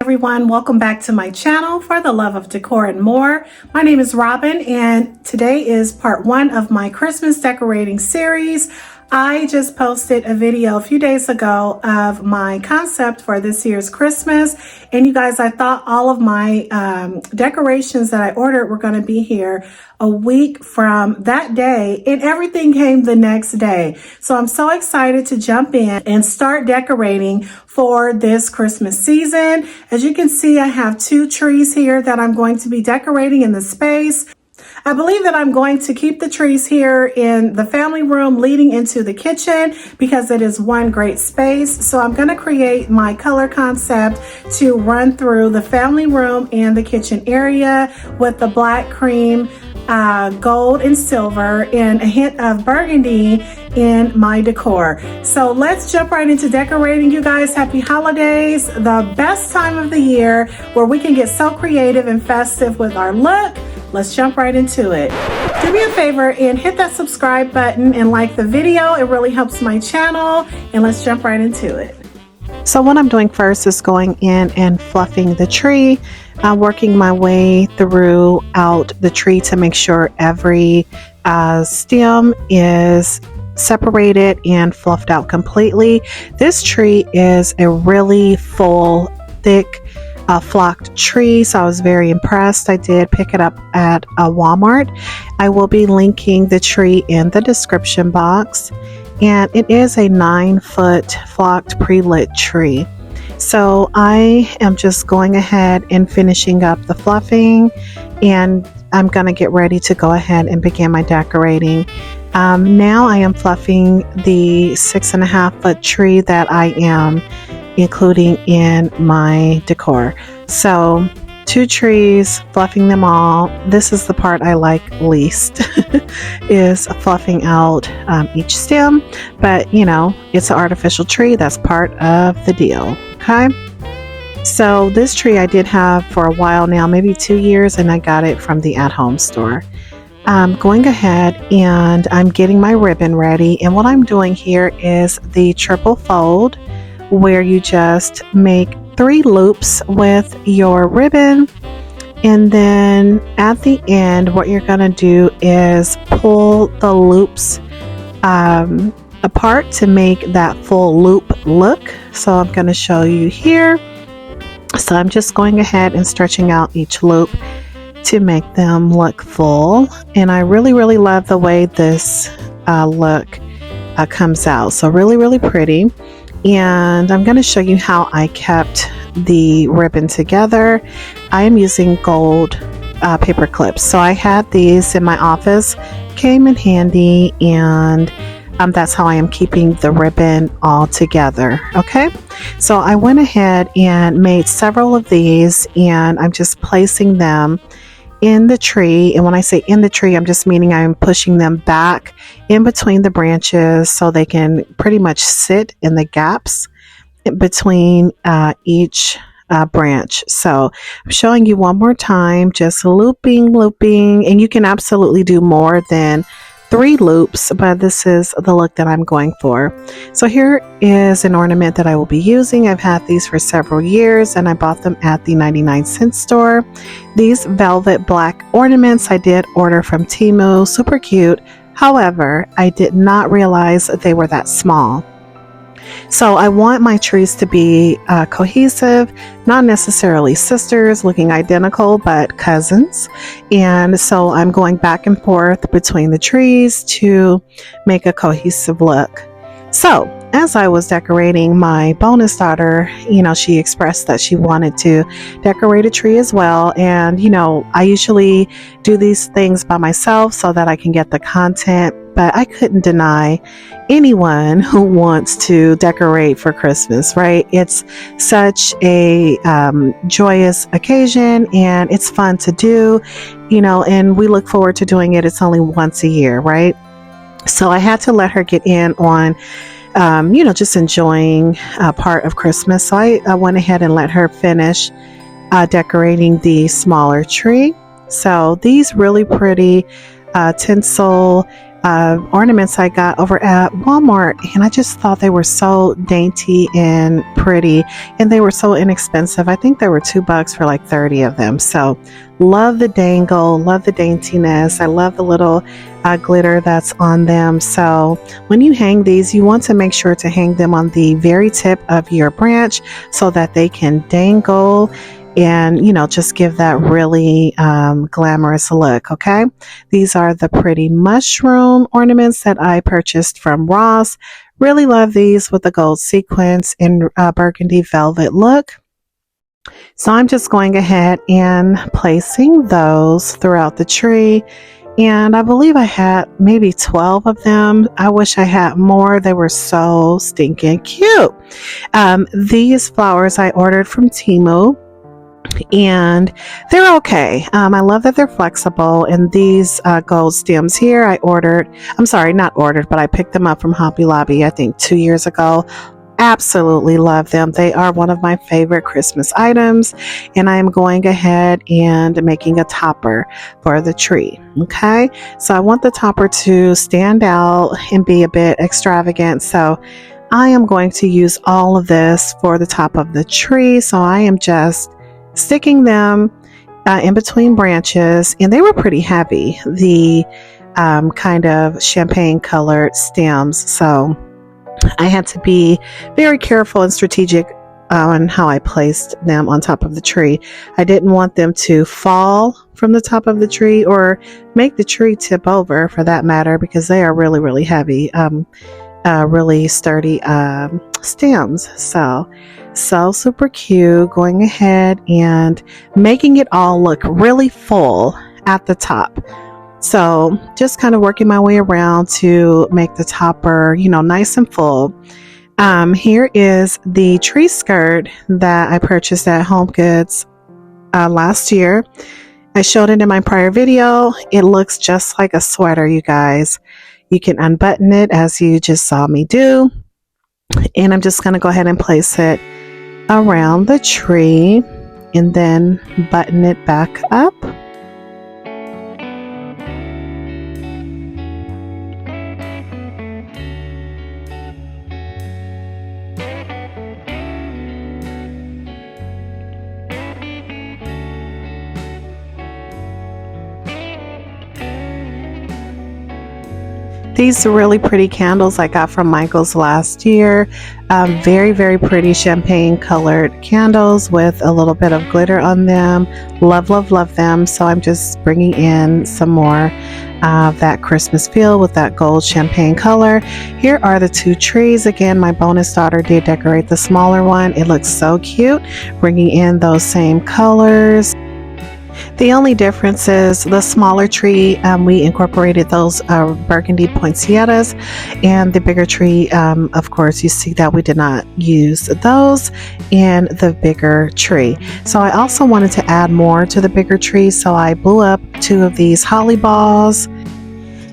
Everyone, welcome back to my channel for the love of decor and more. My name is Robin and today is part 1 of my Christmas decorating series. I just posted a video a few days ago of my concept for this year's Christmas, and you guys, I thought all of my decorations that I ordered were going to be here a week from that day, and everything came the next day. So I'm so excited to jump in and start decorating for this Christmas season. As you can see, I have 2 trees here that I'm going to be decorating in the space. I believe that I'm going to keep the trees here in the family room leading into the kitchen because it is one great space. So I'm going to create my color concept to run through the family room and the kitchen area with the black cream, gold and silver, and a hint of burgundy in my decor. So let's jump right into decorating, you guys. Happy holidays, the best time of the year where we can get so creative and festive with our look. Let's jump right into it. Do me a favor and hit that subscribe button and like the video. It really helps my channel, and let's jump right into it. So what I'm doing first is going in and fluffing the tree, working my way throughout the tree to make sure every stem is separated and fluffed out completely. This tree is a really full, thick, flocked tree, so I was very impressed. I did pick it up at a Walmart. I will be linking the tree in the description box, and it is a 9-foot flocked pre-lit tree. So I am just going ahead and finishing up the fluffing, and I'm going to get ready to go ahead and begin my decorating. Now I am fluffing the 6.5-foot tree that I am including in my decor. So 2 trees, fluffing them all. This is the part I like least is fluffing out each stem, but you know, it's an artificial tree. That's part of the deal. Okay, so this tree I did have for a while now, maybe 2 years, and I got it from the at-home store. I'm going ahead and I'm getting my ribbon ready, and what I'm doing here is the triple fold, where you just make 3 loops with your ribbon, and then at the end what you're going to do is pull the loops apart to make that full loop look. So I'm going to show you here. So I'm just going ahead and stretching out each loop to make them look full, and I really love the way this look comes out. So really pretty. And I'm going to show you how I kept the ribbon together. I am using gold paper clips. So I had these in my office, came in handy, and that's how I am keeping the ribbon all together. Okay, so I went ahead and made several of these, and I'm just placing them in the tree. And when I say in the tree, I'm just meaning I'm pushing them back in between the branches so they can pretty much sit in the gaps between each branch. So I'm showing you one more time, just looping, and you can absolutely do more than 3 loops, but this is the look that I'm going for. So here is an ornament that I will be using. I've had these for several years, and I bought them at the 99-cent store. These velvet black ornaments I did order from Temu, super cute. However, I did not realize that they were that small. So I want my trees to be cohesive, not necessarily sisters looking identical, but cousins. And so I'm going back and forth between the trees to make a cohesive look. So as I was decorating, my bonus daughter, you know, she expressed that she wanted to decorate a tree as well. And, you know, I usually do these things by myself so that I can get the content, but I couldn't deny anyone who wants to decorate for Christmas, right? It's such a joyous occasion, and it's fun to do, you know, and we look forward to doing it. It's only once a year, right? So I had to let her get in on you know, just enjoying part of Christmas. So I went ahead and let her finish decorating the smaller tree. So these really pretty tinsel ornaments I got over at Walmart, and I just thought they were so dainty and pretty, and they were so inexpensive. I think they were $2 for like 30 of them. So love the dangle, love the daintiness. I love the little glitter that's on them. So when you hang these, you want to make sure to hang them on the very tip of your branch so that they can dangle and, you know, just give that really glamorous look. Okay, these are the pretty mushroom ornaments that I purchased from Ross. Really love these with the gold sequins and burgundy velvet look. So I'm just going ahead and placing those throughout the tree. And I believe I had maybe 12 of them. I wish I had more. They were so stinking cute. These flowers I ordered from Temu, and they're okay. I love that they're flexible. And these gold stems here, I'm sorry, not ordered, but I picked them up from Hobby Lobby, I think 2 years ago. Absolutely love them. They are one of my favorite Christmas items, and I am going ahead and making a topper for the tree. Okay, so I want the topper to stand out and be a bit extravagant. So I am going to use all of this for the top of the tree. So I am just sticking them in between branches, and they were pretty heavy, the kind of champagne colored stems. So I had to be very careful and strategic on how I placed them on top of the tree. I didn't want them to fall from the top of the tree or make the tree tip over, for that matter, because they are really, really heavy, really sturdy stems. So super cute. Going ahead and making it all look really full at the top. So just kind of working my way around to make the topper, you know, nice and full. Here is the tree skirt that I purchased at Home Goods last year. I showed it in my prior video. It looks just like a sweater, you guys. You can unbutton it as you just saw me do. And I'm just going to go ahead and place it around the tree and then button it back up. These really pretty candles I got from Michael's last year. Very, very pretty champagne colored candles with a little bit of glitter on them. Love, love, love them. So I'm just bringing in some more of that Christmas feel with that gold champagne color. Here are the two trees. Again, my bonus daughter did decorate the smaller one. It looks so cute, bringing in those same colors. The only difference is the smaller tree, we incorporated those burgundy poinsettias, and the bigger tree, of course, you see that we did not use those in the bigger tree. So I also wanted to add more to the bigger tree, so I blew up 2 of these holly balls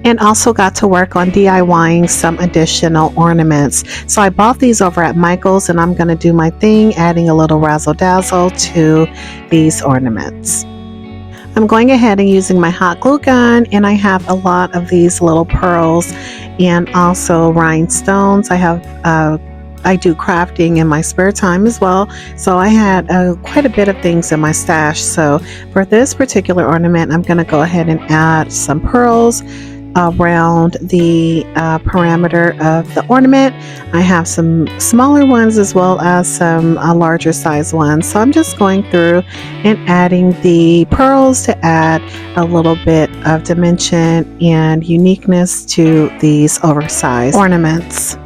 and also got to work on DIYing some additional ornaments. So I bought these over at Michael's, and I'm going to do my thing, adding a little razzle dazzle to these ornaments. I'm going ahead and using my hot glue gun, and I have a lot of these little pearls and also rhinestones. I do crafting in my spare time as well, so I had quite a bit of things in my stash. So for this particular ornament, I'm going to go ahead and add some pearls around the parameter of the ornament. I have some smaller ones as well as some larger size ones. So I'm just going through and adding the pearls to add a little bit of dimension and uniqueness to these oversized ornaments.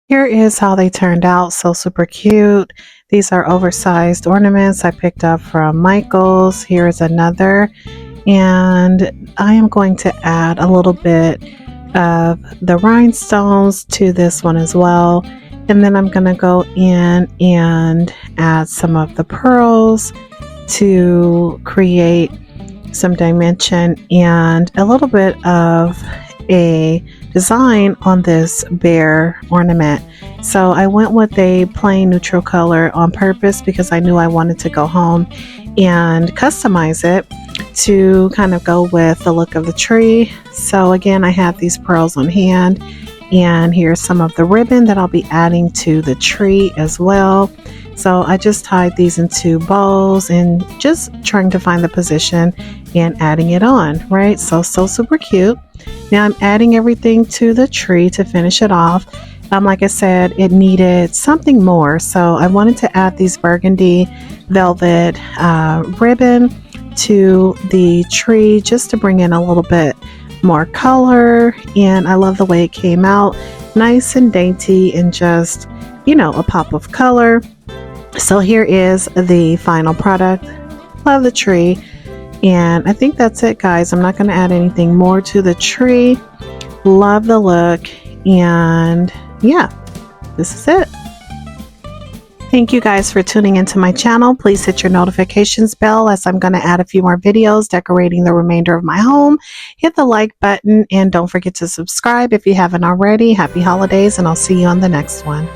Here is how they turned out. So super cute. These are oversized ornaments I picked up from Michael's. Here is another. And I am going to add a little bit of the rhinestones to this one as well. And then I'm going to go in and add some of the pearls to create some dimension and a little bit of a design on this bear ornament. So I went with a plain neutral color on purpose because I knew I wanted to go home and customize it to kind of go with the look of the tree. So again, I have these pearls on hand, and here's some of the ribbon that I'll be adding to the tree as well. So I just tied these into bows and just trying to find the position and adding it on, right? So super cute. Now I'm adding everything to the tree to finish it off. Like I said, it needed something more. So I wanted to add these burgundy velvet ribbon to the tree just to bring in a little bit more color. And I love the way it came out, nice and dainty and just, you know, a pop of color. So here is the final product. Love the tree. And I think that's it, guys. I'm not going to add anything more to the tree. Love the look. And yeah, this is it. Thank you guys for tuning into my channel. Please hit your notifications bell as I'm going to add a few more videos decorating the remainder of my home. Hit the like button and don't forget to subscribe if you haven't already. Happy holidays, and I'll see you on the next one.